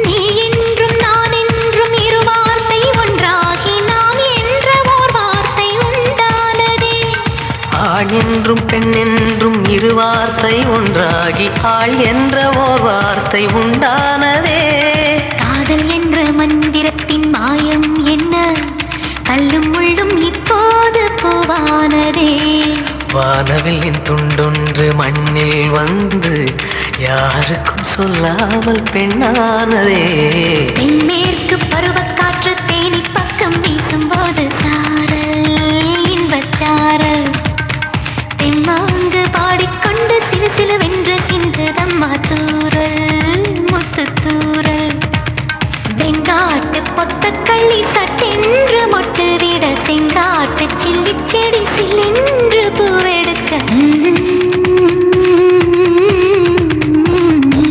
நீ என்றும் நான் என்றும் இரு வார்த்தை ஒன்றாகி நாம் என்ற ஓர் வார்த்தை உண்டானதே. ஆண் என்றும் பெண் என்றும் இரு வார்த்தை ஒன்றாகி ஆள் என்ற ஓர் வார்த்தை உண்டானதே. காதல் என்ற மந்திரத்தின் மாயம் என்ன, கல்லும் முள்ளும் இப்போது பூவானதே. வானவில்லின் துண்டொன்று மண்ணில் வந்து யாருக்கும் சொல்லாமல் பெண்ணானதே. தென்மேற்கு பருவ